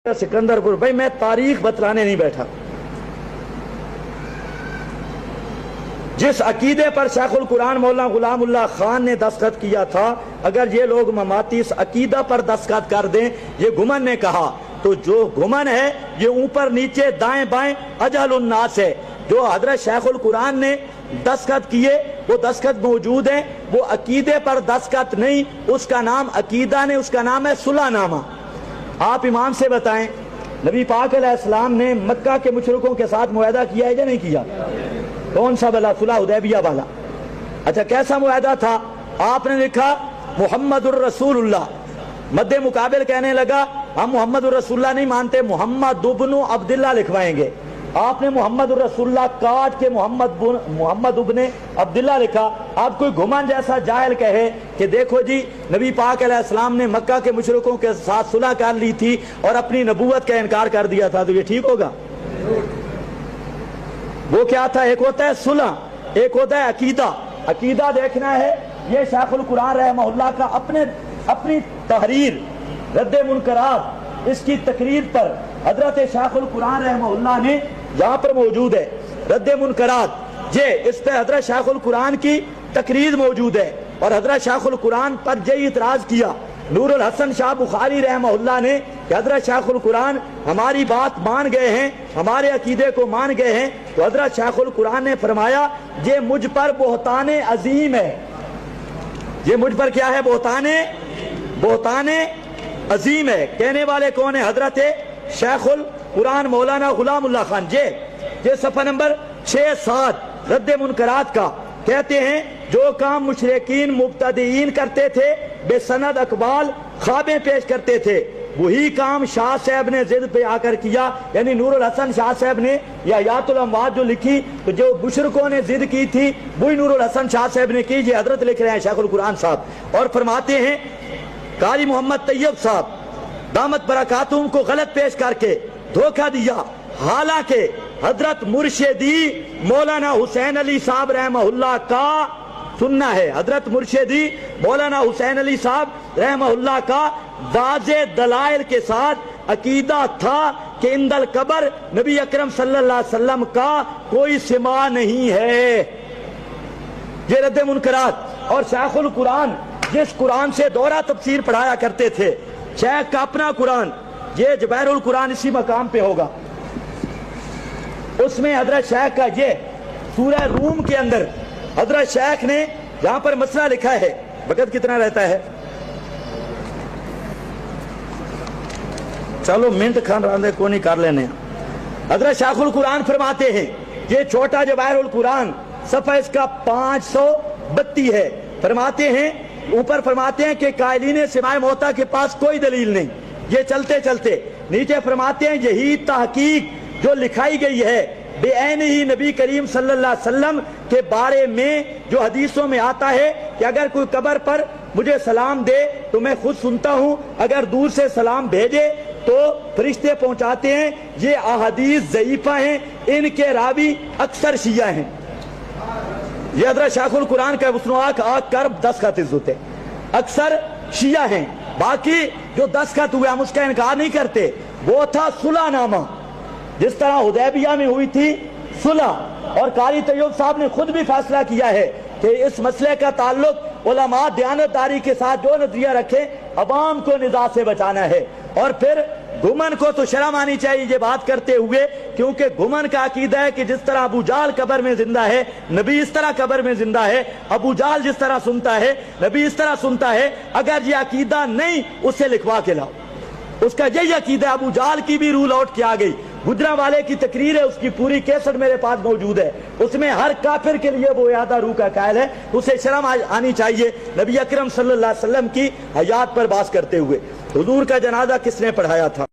सिकंदरपुर। भाई मैं तारीख बतलाने नहीं बैठा। जिस अकीदे पर शेखुल कुरान मौलाना गुलामुल्लाह खान ने दस्तखत किया था, अगर ये लोग ममाती इस अकीदा पर दस्तखत कर दें, ये गुमन ने कहा, तो जो गुमन है ये ऊपर नीचे दाएं बाएं अजहल उन्नास है। जो हजरत शेखुल कुरान ने दस्तखत किए वो दस्तखत मौजूद है, वो अकीदे पर दस्तखत नहीं, उसका नाम अकीदा ने, उसका नाम है सुलहनामा। आप इमाम से बताएं, नबी पाक अलैहिस्सलाम ने मक्का के मुशरिकों के साथ मुआहदा किया है या नहीं किया? कौन सा वाला? सुलह हुदैबिया वाला। अच्छा, कैसा मुआहदा था? आपने लिखा मुहम्मदुर रसूलुल्लाह, मद्दे मुकाबिल कहने लगा हम मोहम्मदुर रसूलुल्लाह नहीं मानते, मोहम्मद इब्न अब्दुल्लाह लिखवाएंगे। आपने मोहम्मदुर रसूलुल्लाह काट के मोहम्मद इब्न अब्दुल्लाह लिखा। आप कोई घुमान जैसा जाहिल कहे कि देखो जी नबी पाक अलैहिस्सलाम ने मक्का के मुशरिकों के साथ सुलह कर ली थी और अपनी नबूवत का इनकार कर दिया था, तो ये ठीक होगा? वो क्या था? एक होता है सुलह, एक होता है अकीदा। अकीदा देखना है, ये शेखुल कुरान रहमहुल्लाह का अपनी तहरीर रद्द मुनकरात, इसकी तकरीर पर हजरत शेखुल कुरान रहमहुल्लाह ने यहाँ पर मौजूद है रद्द मुनकरात, ये इस पे हजरत शेखुल कुरान की तकरीर मौजूद है। और हजरत शेखुल कुरान पर ये इतराज किया नूरुल हसन शाह बुखारी रहमहुल्लाह ने कि हजरत शेखुल कुरान हमारी बात मान गए हैं, हमारे अकीदे को मान गए हैं। तो हजरत शेखुल कुरान ने फरमाया ये मुझ पर बोहताने अजीम है। ये मुझ पर क्या है? बोहताने अजीम है। कहने वाले कौन है? हजरत शेखुल कुरान मौलाना गुलामुल्लाह खान। ये सफ़ा नंबर 6-7 रद्द मुनकरात का कहते हैं, जो काम मुशरिकीन मुब्तदीन करते थे, बेसनद अकबाल ख्वाबें पेश करते थे, वही काम शाह साहब ने जिद पे आकर किया। यानी नूरुल हसन शाह साहब ने या यातुल अमवात जो लिखी, तो जो मुशरिकों ने जिद की थी वही नूरुल हसन शाह साहब ने की। ये हजरत लिख रहे हैं शेखुल कुरान साहब, और फरमाते हैं कारी मोहम्मद तैयब साहब दामत बरकातुहुम को गलत पेश करके धोखा दिया। हालांकि हजरत मुर्शिदी मौलाना हुसैन अली साहब रहमहुल्लाह का सुनना है, हजरत मुर्शिदी मौलाना हुसैन अली साहब रहमहुल्लाह का वाज़े दलाइल के साथ अकीदा था कि इंदल कबर नबी अकरम सल्लल्लाहु अलैहि वसल्लम का कोई सिमा नहीं है। ये रद्द मुनकरात। और शेखुल कुरान जिस कुरान से दौरा तफसीर पढ़ाया करते थे, शेख का अपना कुरान, ये जबैरुल कुरान इसी मकाम पे होगा, उसमें हजरत शेख का ये सूरह रूम के अंदर हजरत शेख ने यहां पर मसला लिखा है। वक्त कितना रहता है? चलो मिनट खान रांधे को नहीं कर लेने। हजरत शेखुल कुरान फरमाते हैं, ये छोटा जबैरुल कुरान सफा इसका 532 है। फरमाते हैं ऊपर फरमाते हैं कि कायलीन सिमाए मोता के पास कोई दलील नहीं। ये चलते चलते नीचे फरमाते हैं यही तहकीक जो लिखाई गई है बेऐन ही नबी करीम सल्लल्लाहु अलैहि वसल्लम के बारे में, जो हदीसों में आता है कि अगर कोई कब्र पर मुझे सलाम दे तो मैं खुद सुनता हूं, अगर दूर से सलाम भेजे तो फरिश्ते पहुंचाते हैं। ये अहादीस ज़ईफा हैं, इनके रावी अक्सर शिया हैं। ये हजरत शेखुल कुरान का उसनुआक करब 10 खत होते अक्सर शिया हैं। बाकी जो 10 खत हुए हम उसका इनकार नहीं करते। वो था सुलहनामा, जिस तरह हुदैबिया में हुई थी सुलह। और कारी तैयब साहब ने खुद भी फैसला किया है कि इस मसले का ताल्लुक उलमा दयानतदारी के साथ जो नजरिया रखे, अवाम को निज़ा से बचाना है। और फिर घुमन को तो शर्म आनी चाहिए ये बात करते हुए, क्योंकि घुमन का अकीदा है कि जिस तरह अबू जाल कब्र में जिंदा है, नबी इस तरह कब्र में जिंदा है। अबू जाल जिस तरह सुनता है, नबी इस तरह सुनता है। अगर ये अकीदा नहीं, उससे लिखवा के लाओ। उसका यही अकीदा, अबू जाल की भी रूल आउट किया गई। गुजरांवाले की तकरीर है, उसकी पूरी कैसेट मेरे पास मौजूद है। उसमें हर काफिर के लिए वो यादा रूह का कायल है, उसे शर्म आनी चाहिए नबी अकरम सल्लल्लाहु अलैहि वसल्लम की हयात पर बात करते हुए। हुजूर का जनाजा किसने पढ़ाया था?